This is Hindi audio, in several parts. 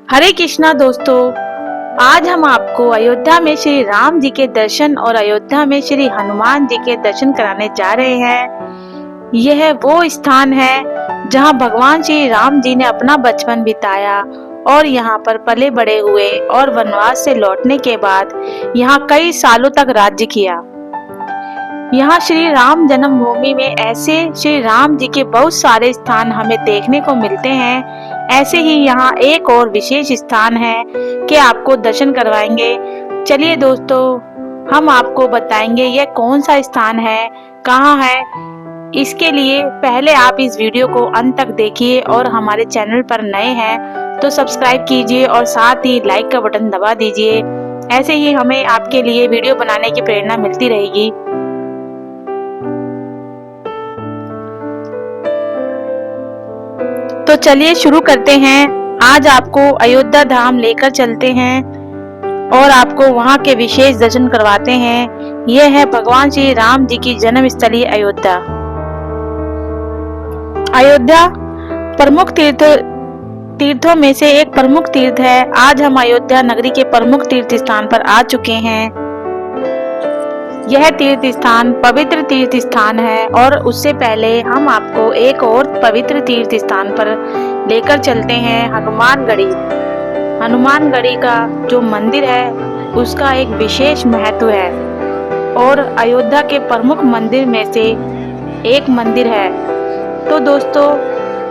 हरे कृष्णा दोस्तों, आज हम आपको अयोध्या में श्री राम जी के दर्शन और अयोध्या में श्री हनुमान जी के दर्शन कराने जा रहे हैं। यह वो स्थान है जहां भगवान श्री राम जी ने अपना बचपन बिताया और यहां पर पले बड़े हुए और वनवास से लौटने के बाद यहां कई सालों तक राज्य किया। यहाँ श्री राम जन्मभूमि में ऐसे श्री राम जी के बहुत सारे स्थान हमें देखने को मिलते हैं। ऐसे ही यहाँ एक और विशेष स्थान है कि आपको दर्शन करवाएंगे। चलिए दोस्तों, हम आपको बताएंगे यह कौन सा स्थान है, कहाँ है। इसके लिए पहले आप इस वीडियो को अंत तक देखिए और हमारे चैनल पर नए हैं तो सब्सक्राइब कीजिए और साथ ही लाइक का बटन दबा दीजिए। ऐसे ही हमें आपके लिए वीडियो बनाने की प्रेरणा मिलती रहेगी। तो चलिए शुरू करते हैं। आज आपको अयोध्या धाम लेकर चलते हैं और आपको वहां के विशेष दर्शन करवाते हैं। यह है भगवान श्री राम जी की जन्म स्थली अयोध्या। अयोध्या प्रमुख तीर्थों में से एक प्रमुख तीर्थ है। आज हम अयोध्या नगरी के प्रमुख तीर्थ स्थान पर आ चुके हैं। यह तीर्थ स्थान पवित्र तीर्थ स्थान है और उससे पहले हम आपको एक और पवित्र तीर्थ स्थान पर लेकर चलते हैं, हनुमानगढ़ी। हनुमानगढ़ी का जो मंदिर है उसका एक विशेष महत्व है और अयोध्या के प्रमुख मंदिर में से एक मंदिर है। तो दोस्तों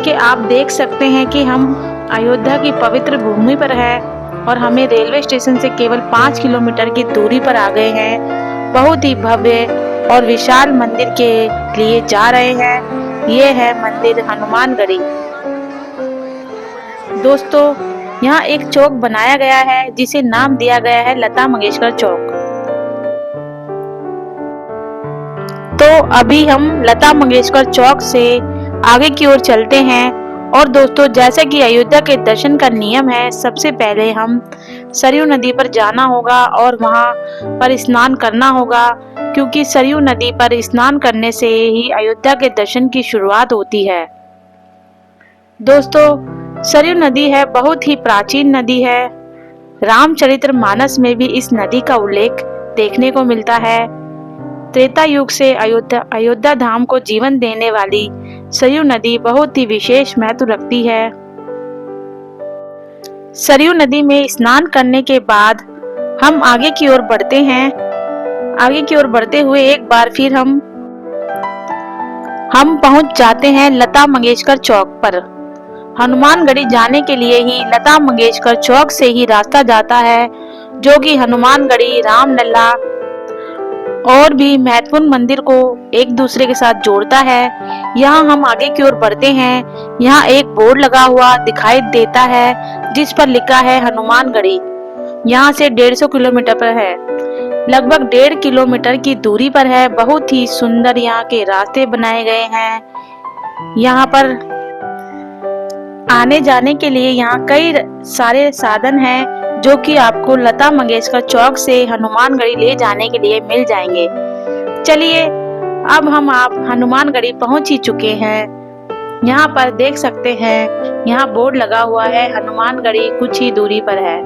कि आप देख सकते हैं कि हम अयोध्या की पवित्र भूमि पर है और हमें रेलवे स्टेशन से केवल 5 किलोमीटर की दूरी पर आ गए हैं। बहुत ही भव्य और विशाल मंदिर के लिए जा रहे हैं। ये है मंदिर हनुमानगढ़ी। दोस्तों यहाँ एक चौक बनाया गया है जिसे नाम दिया गया है लता मंगेशकर चौक। तो अभी हम लता मंगेशकर चौक से आगे की ओर चलते हैं। और दोस्तों जैसा कि अयोध्या के दर्शन का नियम है, सबसे पहले हम सरयू नदी पर जाना होगा और वहां पर स्नान करना होगा, क्योंकि सरयू नदी पर स्नान करने से ही अयोध्या के दर्शन की शुरुआत होती है। दोस्तों सरयू नदी है बहुत ही प्राचीन नदी है। रामचरितमानस में भी इस नदी का उल्लेख देखने को मिलता है। त्रेता युग से अयोध्या धाम को जीवन देने वाली सरयू नदी बहुत ही विशेष महत्व रखती है। सरयू नदी में स्नान करने के बाद हम आगे की ओर बढ़ते हैं। आगे की ओर बढ़ते हुए एक बार फिर हम पहुंच जाते हैं लता मंगेशकर चौक पर। हनुमानगढ़ी जाने के लिए ही लता मंगेशकर चौक से ही रास्ता जाता है, जो कि हनुमानगढ़ी, रामलला और भी महत्वपूर्ण मंदिर को एक दूसरे के साथ जोड़ता है। यहाँ हम आगे की ओर बढ़ते हैं। यहाँ एक बोर्ड लगा हुआ दिखाई देता है जिस पर लिखा है हनुमानगढ़ी। यहाँ से 150 किलोमीटर पर है, लगभग 1.5 किलोमीटर की दूरी पर है। बहुत ही सुंदर यहाँ के रास्ते बनाए गए हैं। यहाँ पर आने जाने के लिए यहाँ कई सारे साधन हैं जो कि आपको लता मंगेशकर चौक से हनुमानगढ़ी ले जाने के लिए मिल जाएंगे। चलिए अब हम आप हनुमानगढ़ी पहुंच ही चुके हैं। यहाँ पर देख सकते हैं, यहाँ बोर्ड लगा हुआ है हनुमानगढ़ी कुछ ही दूरी पर है।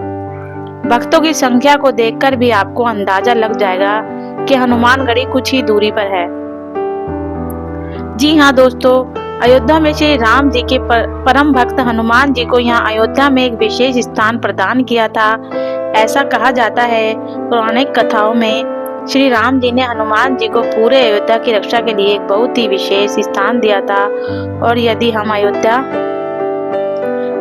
भक्तों की संख्या को देखकर भी आपको अंदाजा लग जाएगा कि हनुमानगढ़ी कुछ ही दूरी पर है। जी हाँ दोस्तों, अयोध्या में श्री राम जी के परम भक्त हनुमान जी को यहाँ अयोध्या में एक विशेष स्थान प्रदान किया था। ऐसा कहा जाता है पौराणिक कथाओं में श्री राम जी ने हनुमान जी को पूरे अयोध्या की रक्षा के लिए एक बहुत ही विशेष स्थान दिया था। और यदि हम अयोध्या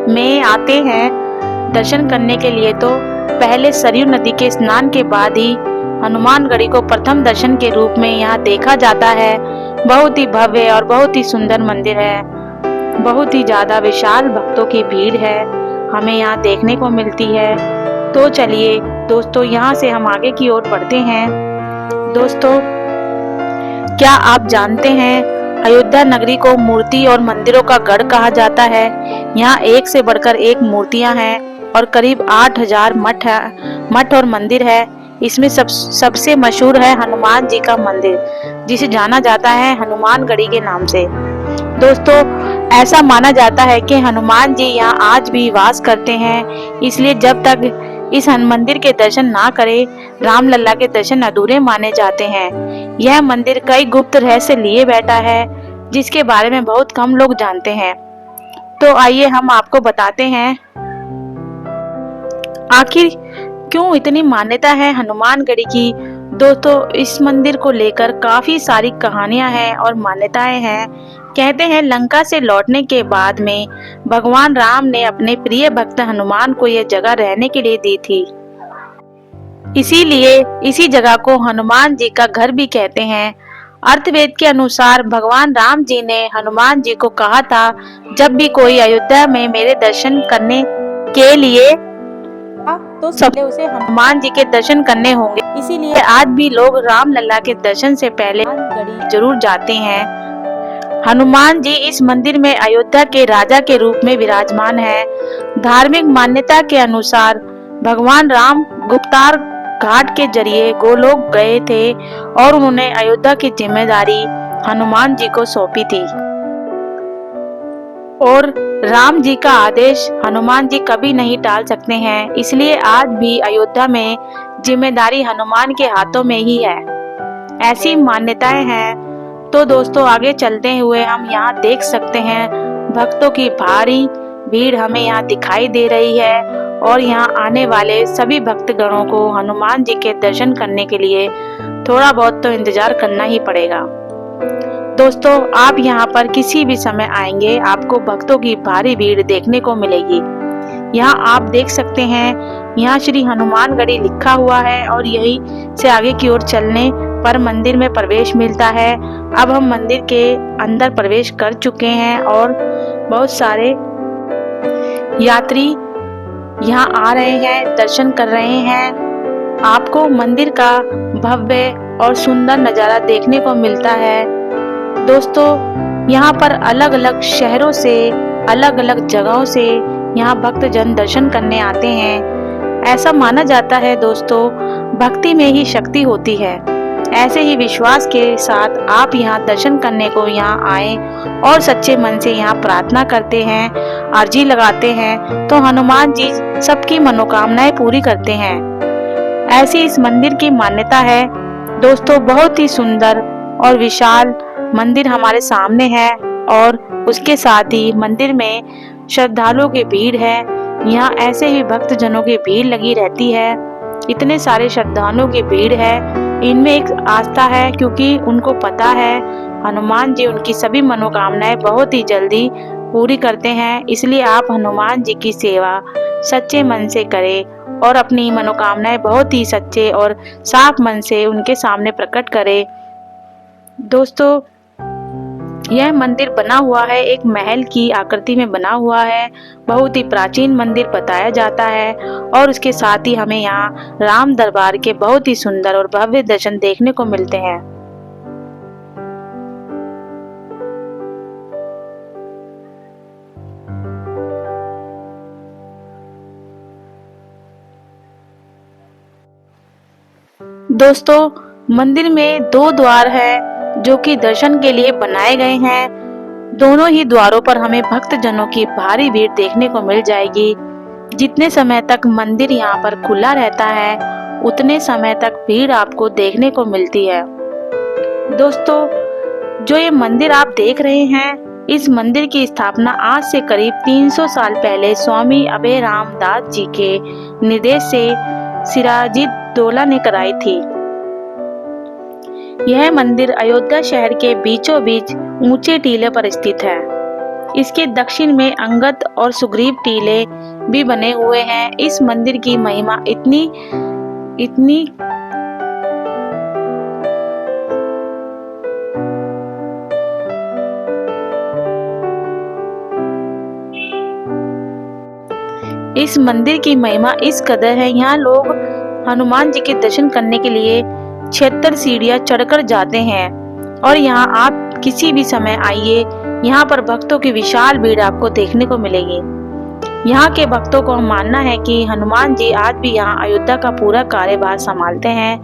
में आते हैं दर्शन करने के लिए तो पहले सरयू नदी के स्नान के बाद ही हनुमानगढ़ी को प्रथम दर्शन के रूप में यहाँ देखा जाता है। बहुत ही भव्य और बहुत ही सुंदर मंदिर है। बहुत ही ज्यादा विशाल भक्तों की भीड़ है हमें यहाँ देखने को मिलती है। तो चलिए दोस्तों यहाँ से हम आगे की ओर बढ़ते हैं। दोस्तों क्या आप जानते हैं अयोध्या नगरी को मूर्ति और मंदिरों का गढ़ कहा जाता है। यहाँ एक से बढ़कर एक मूर्तियां हैं और करीब 8000 मठ और मंदिर है। इसमें सबसे मशहूर है हनुमान जी का मंदिर, जिसे जाना जाता है हनुमानगढ़ी के नाम से। दोस्तों ऐसा माना जाता है कि हनुमान जी यहाँ आज भी वास करते हैं, इसलिए जब तक इस मंदिर के दर्शन ना करें, रामलला के दर्शन अधूरे माने जाते हैं। यह मंदिर कई गुप्त रहस्य लिए बैठा है, जिसके बारे में बहुत कम लोग जानते हैं। तो आइए हम आपको बताते हैं आखिर क्यों इतनी मान्यता है हनुमानगढ़ी की। दोस्तों, इस मंदिर को लेकर काफी सारी कहानियां हैं और मान्यताएं हैं। कहते हैं लंका से लौटने के बाद में भगवान राम ने अपने प्रिय भक्त हनुमान को यह जगह रहने के लिए दी थी, इसीलिए इसी जगह को हनुमान जी का घर भी कहते हैं। अर्थवेद के अनुसार भगवान राम जी ने हनुमान जी को कहा था, जब भी कोई अयोध्या में मेरे दर्शन करने के लिए तो सबसे उसे हनुमान जी के दर्शन करने होंगे। इसीलिए आज भी लोग रामलला के दर्शन से पहले गढ़ी जरूर जाते हैं। हनुमान जी इस मंदिर में अयोध्या के राजा के रूप में विराजमान है। धार्मिक मान्यता के अनुसार भगवान राम गुप्तार घाट के जरिए गोलोक गए थे और उन्होंने अयोध्या की जिम्मेदारी हनुमान जी को सौंपी थी, और राम जी का आदेश हनुमान जी कभी नहीं टाल सकते हैं। इसलिए आज भी अयोध्या में जिम्मेदारी हनुमान के हाथों में ही है, ऐसी मान्यताएं हैं। तो दोस्तों, आगे चलते हुए हम यहाँ देख सकते हैं भक्तों की भारी भीड़ हमें यहाँ दिखाई दे रही है, और यहाँ आने वाले सभी भक्तगणों को हनुमान जी के दर्शन करने के लिए थोड़ा बहुत तो इंतजार करना ही पड़ेगा। दोस्तों, आप यहाँ पर किसी भी समय आएंगे, आपको भक्तों की भारी भीड़ देखने को मिलेगी। यहाँ आप देख सकते हैं, यहाँ श्री हनुमानगढ़ी लिखा हुआ है, और यही से आगे की ओर चलने पर मंदिर में प्रवेश मिलता है। अब हम मंदिर के अंदर प्रवेश कर चुके हैं, और बहुत सारे यात्री यहाँ आ रहे हैं, दर्शन कर रहे हैं। आपको मंदिर का भव्य और सुंदर नजारा देखने को मिलता है। दोस्तों, यहाँ पर अलग अलग शहरों से, अलग अलग जगहों से यहाँ भक्तजन दर्शन करने आते हैं। ऐसा माना जाता है दोस्तों, भक्ति में ही शक्ति होती है। ऐसे ही विश्वास के साथ आप यहाँ दर्शन करने को यहाँ आए और सच्चे मन से यहाँ प्रार्थना करते हैं, अर्जी लगाते हैं, तो हनुमान जी सबकी मनोकामनाएं पूरी करते हैं। ऐसी इस मंदिर की मान्यता है। दोस्तों, बहुत ही सुंदर और विशाल मंदिर हमारे सामने है, और उसके साथ ही मंदिर में श्रद्धालुओं की भीड़ है। यहाँ ऐसे ही भक्तजनों की भीड़ लगी रहती है। इतने सारे श्रद्धालुओं की भीड़ है, इनमें एक आस्था है, क्योंकि उनको पता है हनुमान जी उनकी सभी मनोकामनाएं बहुत ही जल्दी पूरी करते हैं। इसलिए आप हनुमान जी की सेवा सच्चे मन से करें और अपनी मनोकामनाएं बहुत ही सच्चे और साफ मन से उनके सामने प्रकट करें। दोस्तों, यह मंदिर बना हुआ है, एक महल की आकृति में बना हुआ है। बहुत ही प्राचीन मंदिर बताया जाता है, और उसके साथ ही हमें यहाँ राम दरबार के बहुत ही सुंदर और भव्य दर्शन देखने को मिलते हैं। दोस्तों, मंदिर में 2 द्वार है जो कि दर्शन के लिए बनाए गए हैं। दोनों ही द्वारों पर हमें भक्तजनों की भारी भीड़ देखने को मिल जाएगी। जितने समय तक मंदिर यहाँ पर खुला रहता है, उतने समय तक भीड़ आपको देखने को मिलती है। दोस्तों, जो ये मंदिर आप देख रहे हैं, इस मंदिर की स्थापना आज से करीब 300 साल पहले स्वामी अभय राम दास जी के निर्देश से सिराजुद्दौला ने कराई थी। यह मंदिर अयोध्या शहर के बीचों बीच ऊंचे टीले पर स्थित है। इसके दक्षिण में अंगद और सुग्रीव टीले भी बने हुए हैं। इस मंदिर की महिमा इतनी इस मंदिर की महिमा इस कदर है, यहाँ लोग हनुमान जी के दर्शन करने के लिए 76 सीढ़ियां चढ़कर जाते हैं। और यहाँ आप किसी भी समय आइए, यहाँ पर भक्तों की विशाल भीड़ आपको देखने को मिलेगी। यहाँ के भक्तों को मानना है कि हनुमान जी आज भी यहाँ अयोध्या का पूरा कार्यभार संभालते हैं।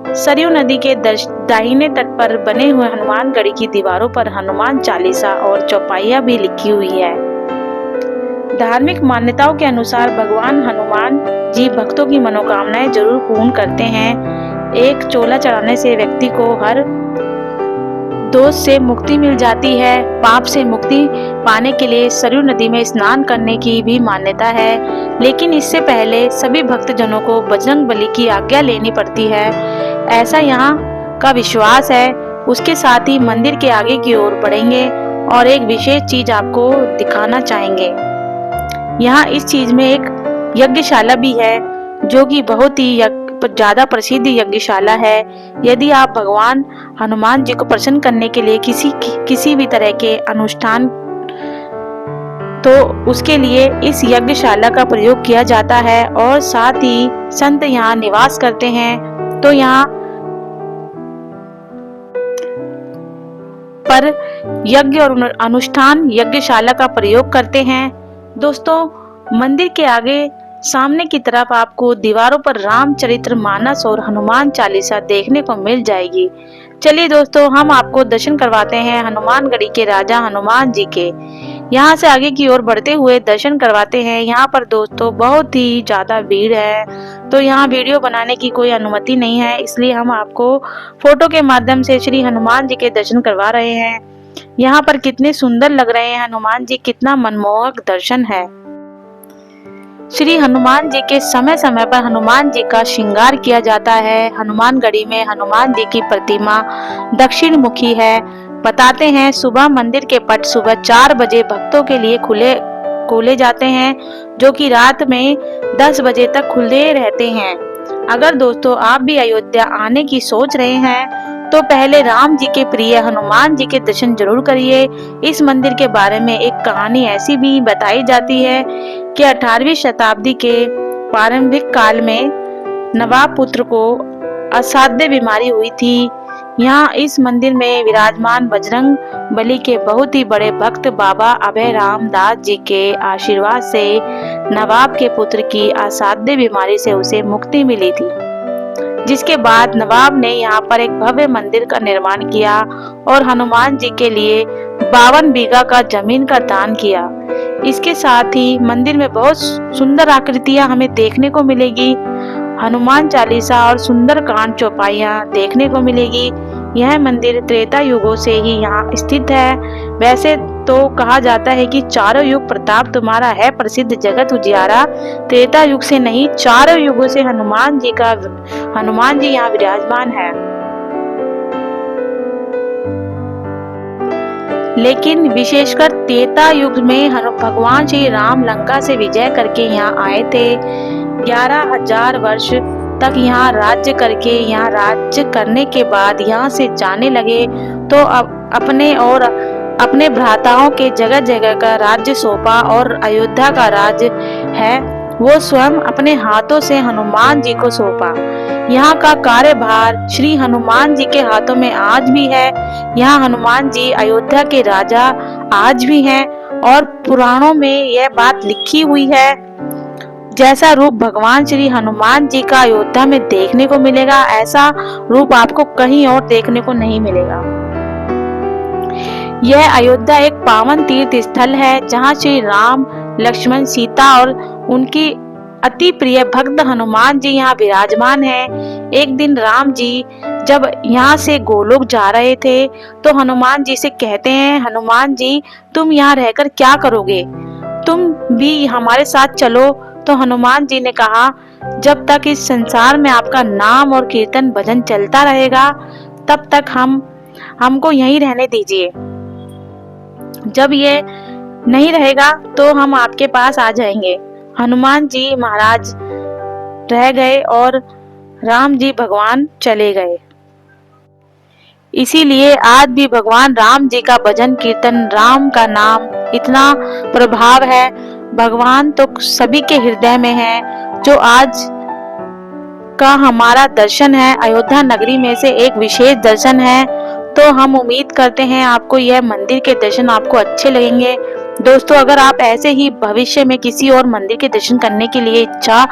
सरयू नदी के दाहिने तट पर बने हुए हनुमानगढ़ी की दीवारों पर हनुमान चालीसा और चौपाइयाँ भी लिखी हुई है। धार्मिक मान्यताओं के अनुसार भगवान हनुमान जी भक्तों की मनोकामनाएं जरूर पूर्ण करते हैं। एक चोला चढ़ाने से व्यक्ति को हर दोष से मुक्ति मिल जाती है। पाप से मुक्ति पाने के लिए सरयू नदी में स्नान करने की भी मान्यता है, लेकिन इससे पहले सभी भक्तजनों को बजरंगबली की आज्ञा लेनी पड़ती है, ऐसा यहाँ का विश्वास है। उसके साथ ही मंदिर के आगे की ओर बढ़ेंगे और एक विशेष चीज आपको दिखाना चाहेंगे। यहाँ इस चीज में एक यज्ञशाला भी है, जो कि बहुत ही ज्यादा प्रसिद्ध यज्ञशाला है। यदि आप भगवान हनुमान जी को प्रसन्न करने के लिए किसी भी तरह के अनुष्ठान, तो उसके लिए इस यज्ञशाला का प्रयोग किया जाता है और साथ ही संत यहाँ निवास करते हैं। तो यहाँ पर यज्ञ और अनुष्ठान यज्ञशाला का प्रयोग करते हैं। दोस्तों, मंदिर के आगे सामने की तरफ आपको दीवारों पर रामचरित्र मानस और हनुमान चालीसा देखने को मिल जाएगी। चलिए दोस्तों, हम आपको दर्शन करवाते हैं हनुमानगढ़ी के राजा हनुमान जी के। यहाँ से आगे की ओर बढ़ते हुए दर्शन करवाते हैं। यहाँ पर दोस्तों बहुत ही ज्यादा भीड़ है, तो यहाँ वीडियो बनाने की कोई अनुमति नहीं है, इसलिए हम आपको फोटो के माध्यम से श्री हनुमान जी के दर्शन करवा रहे हैं। यहाँ पर कितने सुंदर लग रहे हैं हनुमान जी, कितना मनमोहक दर्शन है। श्री हनुमान जी के समय समय पर हनुमान जी का श्रृंगार किया जाता है। हनुमानगढ़ी में हनुमान जी की प्रतिमा दक्षिण मुखी है। बताते हैं सुबह मंदिर के पट सुबह 4 बजे भक्तों के लिए खोले जाते हैं, जो कि रात में 10 बजे तक खुले रहते हैं। अगर दोस्तों आप भी अयोध्या आने की सोच रहे हैं, तो पहले राम जी के प्रिय हनुमान जी के दर्शन जरूर करिए। इस मंदिर के बारे में एक कहानी ऐसी भी बताई जाती है कि 18वीं शताब्दी के प्रारंभिक काल में नवाब पुत्र को असाध्य बीमारी हुई थी। यहाँ इस मंदिर में विराजमान बजरंग बली के बहुत ही बड़े भक्त बाबा अभय राम दास जी के आशीर्वाद से नवाब के पुत्र की असाध्य बीमारी से उसे मुक्ति मिली थी, जिसके बाद नवाब ने यहाँ पर एक भव्य मंदिर का निर्माण किया और हनुमान जी के लिए 52 बीघा का जमीन का दान किया। इसके साथ ही मंदिर में बहुत सुंदर आकृतियां हमें देखने को मिलेगी। हनुमान चालीसा और सुंदर कांड चौपाइयां देखने को मिलेगी। यह मंदिर त्रेता युगों से ही यहाँ स्थित है। वैसे तो कहा जाता है कि चारों युग प्रताप तुम्हारा है प्रसिद्ध जगत उजियारा। त्रेता युग से नहीं, चारों युगों से हनुमान जी यहाँ विराजमान है। लेकिन विशेषकर त्रेता युग में भगवान श्री राम लंका से विजय करके यहाँ आए थे। 11,000 वर्ष तक यहाँ राज्य करके, यहाँ राज्य करने के बाद यहाँ से जाने लगे, तो अब अपने भ्राताओं के जगह जगह का राज्य सौंपा और अयोध्या का राज्य है वो स्वयं अपने हाथों से हनुमान जी को सौंपा। यहाँ का कार्यभार श्री हनुमान जी के हाथों में आज भी है। यहाँ हनुमान जी अयोध्या के राजा आज भी हैं और पुराणों में यह बात लिखी हुई है। जैसा रूप भगवान श्री हनुमान जी का अयोध्या में देखने को मिलेगा, ऐसा रूप आपको कहीं और देखने को नहीं मिलेगा। यह अयोध्या एक पावन तीर्थ स्थल है, जहाँ श्री राम, लक्ष्मण, सीता और उनकी अति प्रिय भक्त हनुमान जी यहाँ विराजमान हैं। एक दिन राम जी जब यहाँ से गोलोक जा रहे थे, तो हनुमान जी से कहते हैं, हनुमान जी तुम यहाँ रहकर क्या करोगे, तुम भी हमारे साथ चलो। तो हनुमान जी ने कहा, जब तक इस संसार में आपका नाम और कीर्तन भजन चलता रहेगा, तब तक हमको यहीं रहने दीजिए। जब ये नहीं रहेगा तो हम आपके पास आ जाएंगे। हनुमान जी महाराज रह गए और राम जी भगवान चले गए। इसीलिए आज भी भगवान राम जी का भजन कीर्तन, राम का नाम इतना प्रभाव है। भगवान तो सभी के हृदय में है। जो आज का हमारा दर्शन है अयोध्या नगरी में से एक विशेष दर्शन है, तो हम उम्मीद करते हैं आपको यह मंदिर के दर्शन आपको अच्छे लगेंगे। दोस्तों, अगर आप ऐसे ही भविष्य में किसी और मंदिर के दर्शन करने के लिए इच्छा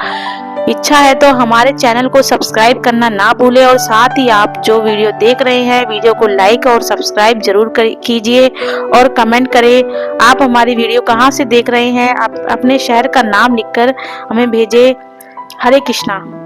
इच्छा है तो हमारे चैनल को सब्सक्राइब करना ना भूलें और साथ ही आप जो वीडियो देख रहे हैं वीडियो को लाइक और सब्सक्राइब जरूर कीजिए और कमेंट करें आप हमारी वीडियो कहाँ से देख रहे हैं। आप अपने शहर का नाम लिखकर हमें भेजें। हरे कृष्णा।